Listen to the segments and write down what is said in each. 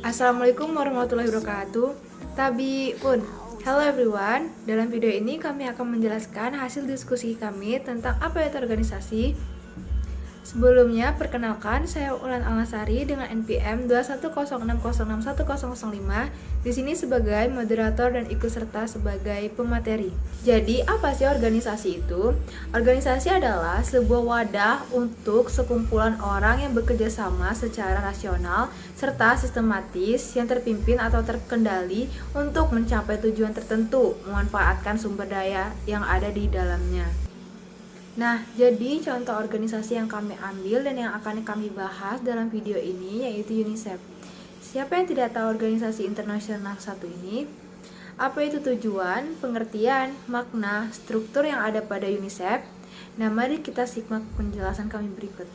Assalamualaikum warahmatullahi wabarakatuh. Tabi pun. Hello everyone. Dalam video ini kami akan menjelaskan hasil diskusi kami tentang apa itu organisasi. Sebelumnya, perkenalkan, saya Ulan Alnasari dengan NPM 210606105 di sini sebagai moderator dan ikut serta sebagai pemateri. Jadi, apa sih organisasi itu? Organisasi adalah sebuah wadah untuk sekumpulan orang yang bekerja sama secara rasional serta sistematis yang terpimpin atau terkendali untuk mencapai tujuan tertentu, memanfaatkan sumber daya yang ada di dalamnya. Nah, jadi contoh organisasi yang kami ambil dan yang akan kami bahas dalam video ini yaitu UNICEF. Siapa yang tidak tahu organisasi internasional satu ini? Apa itu tujuan, pengertian, makna, struktur yang ada pada UNICEF? Nah, mari kita simak penjelasan kami berikut.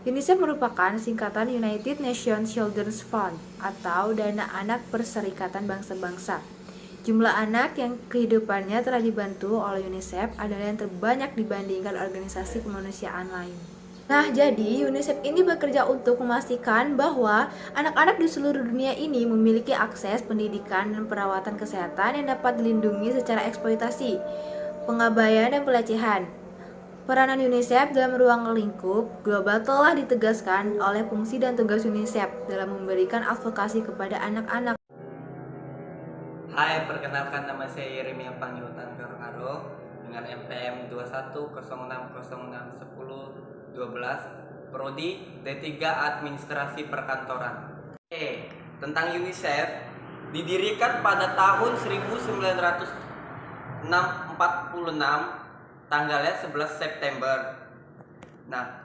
UNICEF merupakan singkatan United Nations Children's Fund atau Dana Anak Perserikatan Bangsa-Bangsa. Jumlah anak yang kehidupannya telah dibantu oleh UNICEF adalah yang terbanyak dibandingkan organisasi kemanusiaan lain. Nah, jadi UNICEF ini bekerja untuk memastikan bahwa anak-anak di seluruh dunia ini memiliki akses pendidikan dan perawatan kesehatan yang dapat dilindungi secara eksploitasi, pengabaian, dan pelecehan. Peranan UNICEF dalam ruang lingkup global telah ditegaskan oleh fungsi dan tugas UNICEF dalam memberikan advokasi kepada anak-anak. Hai, perkenalkan nama saya Yeremia Pangyutan Karo dengan MPM 21060611012 Prodi D3 Administrasi Perkantoran. Tentang UNICEF, didirikan pada tahun 1946, tanggalnya 11 September. Nah,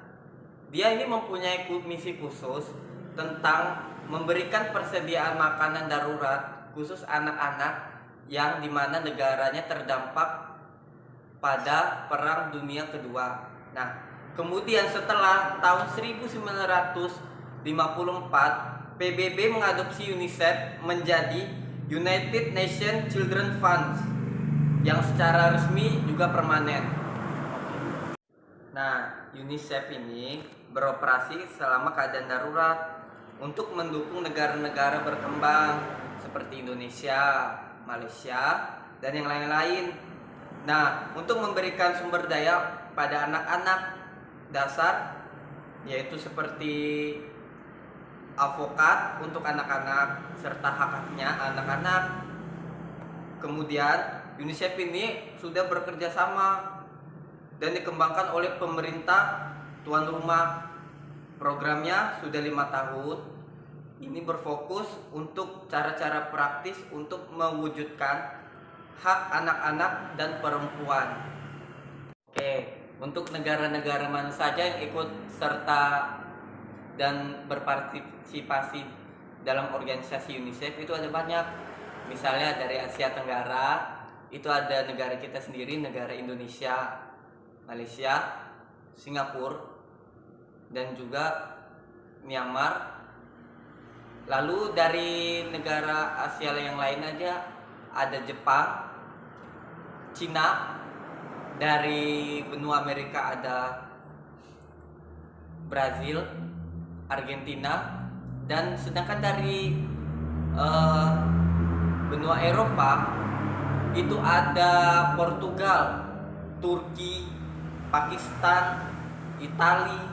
dia ini mempunyai misi khusus tentang memberikan persediaan makanan darurat khusus anak-anak yang dimana negaranya terdampak pada Perang Dunia Kedua. Nah, kemudian setelah tahun 1954, PBB mengadopsi UNICEF menjadi United Nations Children Fund yang secara resmi juga permanen. Nah, UNICEF ini beroperasi selama keadaan darurat untuk mendukung negara-negara berkembang seperti Indonesia, Malaysia, dan yang lain-lain. Nah, untuk memberikan sumber daya pada anak-anak dasar, yaitu seperti advokat untuk anak-anak serta hak-haknya anak-anak. Kemudian UNICEF ini sudah bekerja sama dan dikembangkan oleh pemerintah tuan rumah. Programnya sudah 5 tahun. Ini berfokus untuk cara-cara praktis untuk mewujudkan hak anak-anak dan perempuan. Untuk negara-negara mana saja yang ikut serta dan berpartisipasi dalam organisasi UNICEF itu ada banyak. Misalnya dari Asia Tenggara, itu ada negara kita sendiri, negara Indonesia, Malaysia, Singapura, dan juga Myanmar. Lalu dari negara Asia yang lain aja ada Jepang, Cina, dari benua Amerika ada Brazil, Argentina, dan sedangkan dari benua Eropa itu ada Portugal, Turki, Pakistan, Italia,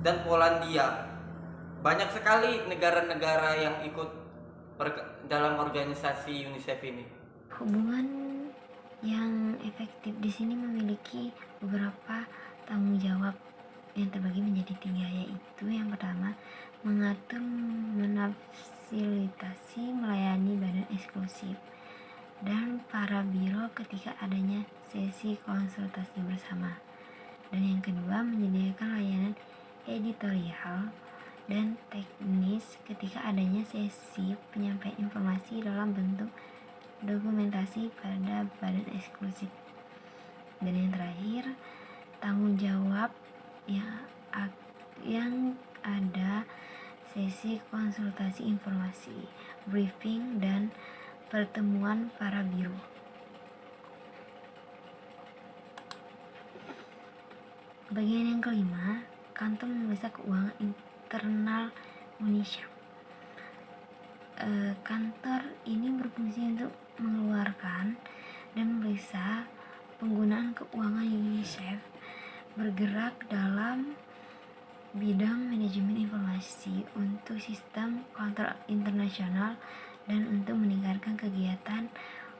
dan Polandia. Banyak sekali negara-negara yang ikut dalam organisasi UNICEF ini. Hubungan yang efektif di sini memiliki beberapa tanggung jawab yang terbagi menjadi 3, yaitu yang pertama, mengatur, memfasilitasi, melayani badan eksklusif dan para biro ketika adanya sesi konsultasi bersama. Dan yang kedua, menyediakan layanan editorial dan teknis ketika adanya sesi penyampaian informasi dalam bentuk dokumentasi pada badan eksklusif. Dan yang terakhir, tanggung jawab yang ada sesi konsultasi informasi, briefing, dan pertemuan para biro. Bagian yang kelima, kantor memeriksa keuangan internal UNICEF. Kantor ini berfungsi untuk mengeluarkan dan memeriksa penggunaan keuangan UNICEF, bergerak dalam bidang manajemen informasi untuk sistem kontrol internasional dan untuk meningkatkan kegiatan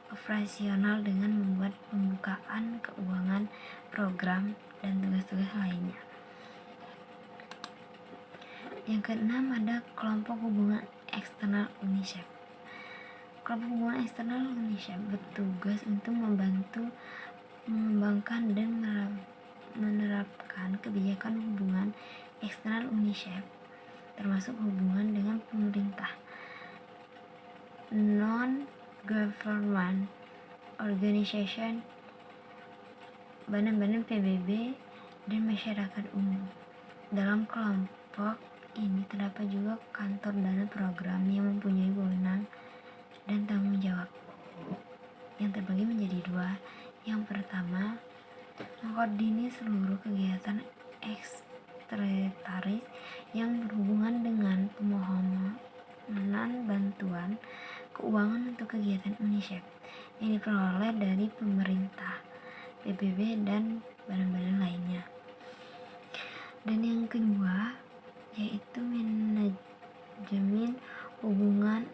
operasional dengan membuat pembukaan keuangan, program, dan tugas-tugas lainnya. Yang keenam ada kelompok hubungan eksternal UNICEF. Kelompok hubungan eksternal UNICEF bertugas untuk membantu mengembangkan dan menerapkan kebijakan hubungan eksternal UNICEF, termasuk hubungan dengan pemerintah, non-government organization, badan-badan PBB, dan masyarakat umum. Dalam kelompok ini terdapat juga kantor dana program yang mempunyai wewenang dan tanggung jawab yang terbagi menjadi dua. Yang pertama, mengkoordinir seluruh kegiatan sekretaris yang berhubungan dengan permohonan bantuan keuangan untuk kegiatan UNICEF yang diperoleh dari pemerintah, PBB, dan badan-badan lainnya. Dan yang kedua yaitu manajemen hubungan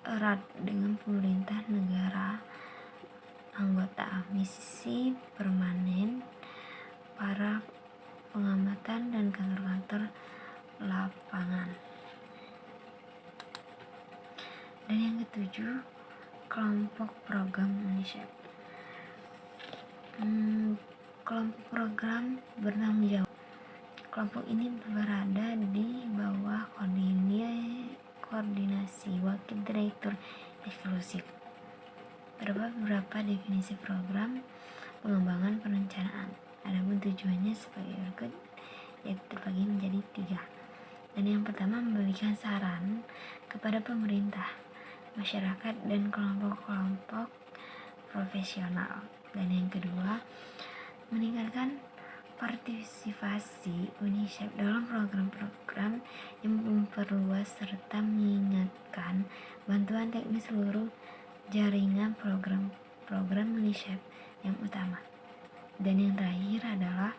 erat dengan pemerintah negara anggota, misi permanen, para pengamatan, dan kantor-kantor lapangan. Dan yang ketujuh, kelompok program UNICEF. Kelompok program bertanggung jawab. Kelompok ini berada di bawah koordinasi wakil direktur eksklusif. Terdapat beberapa definisi program pengembangan perencanaan. Adapun tujuannya sebagai berikut, yaitu terbagi menjadi 3. Dan yang pertama, memberikan saran kepada pemerintah, masyarakat, dan kelompok-kelompok profesional. Dan yang kedua, meningkatkan partisipasi UNICEF dalam program-program yang memperluas serta mengingatkan bantuan teknis seluruh jaringan program-program UNICEF yang utama. Dan yang terakhir adalah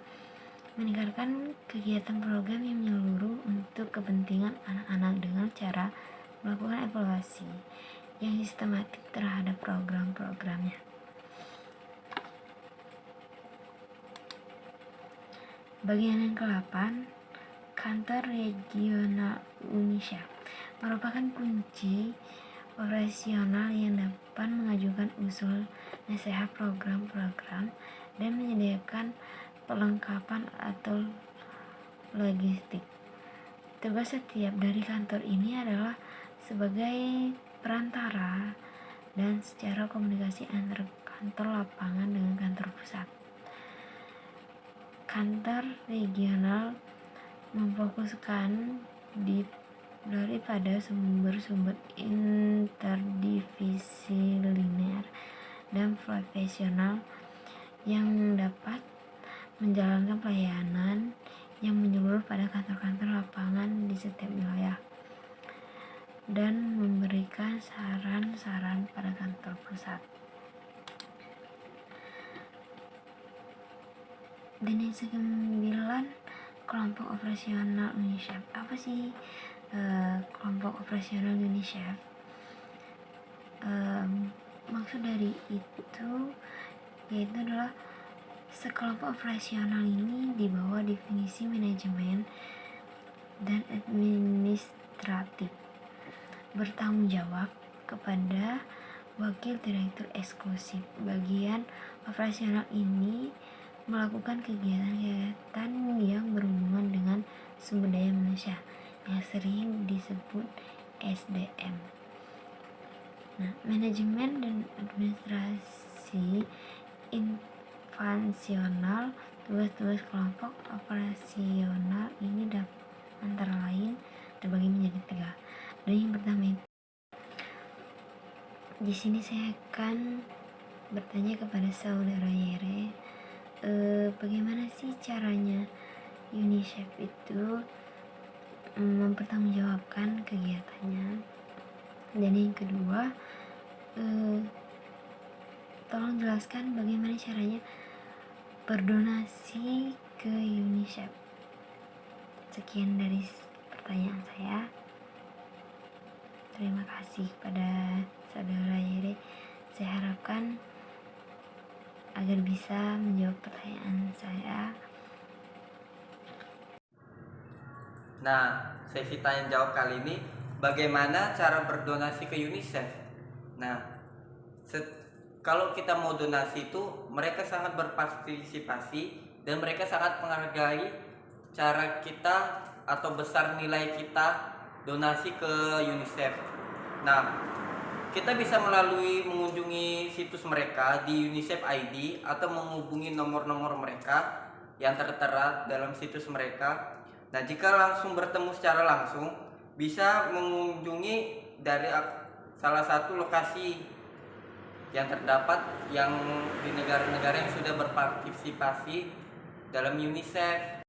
meningkatkan kegiatan program yang menyeluruh untuk kepentingan anak-anak dengan cara melakukan evaluasi yang sistematik terhadap program-programnya. Bagian yang ke-8, kantor regional UNICEF merupakan kunci operasional yang dapat mengajukan usul, nasihat program-program, dan menyediakan perlengkapan atau logistik. Tugas setiap dari kantor ini adalah sebagai perantara dan secara komunikasi antar kantor lapangan dengan kantor pusat. Kantor regional memfokuskan daripada sumber-sumber interdisipliner dan profesional yang dapat menjalankan pelayanan yang menyeluruh pada kantor-kantor lapangan di setiap wilayah dan memberikan saran-saran pada kantor pusat. Dan yang ke-9, kelompok operasional UNICEF. Apa sih kelompok operasional UNICEF? Maksud dari itu yaitu adalah sekelompok operasional ini di bawah definisi manajemen dan administratif, bertanggung jawab kepada wakil direktur eksklusif. Bagian operasional ini melakukan kegiatan-kegiatan yang berhubungan dengan sumber daya manusia yang sering disebut SDM. Nah, manajemen dan administrasi infansional. Tugas-tugas kelompok operasional ini antara lain terbagi menjadi 3. Dan yang pertama itu, di sini saya akan bertanya kepada saudara Yere, bagaimana sih caranya UNICEF itu mempertanggungjawabkan kegiatannya. Dan yang kedua, tolong jelaskan bagaimana caranya berdonasi ke UNICEF. Sekian dari pertanyaan saya. Terima kasih kepada saudara Yere. Saya harapkan agar bisa menjawab pertanyaan saya. Nah, sesi tanya jawab kali ini bagaimana cara berdonasi ke UNICEF. Nah, kalau kita mau donasi itu mereka sangat berpartisipasi dan mereka sangat menghargai cara kita atau besar nilai kita donasi ke UNICEF. Nah, kita bisa melalui mengunjungi situs mereka di UNICEF ID atau menghubungi nomor-nomor mereka yang tertera dalam situs mereka. Nah, jika langsung bertemu secara langsung, bisa mengunjungi dari salah satu lokasi yang terdapat yang di negara-negara yang sudah berpartisipasi dalam UNICEF.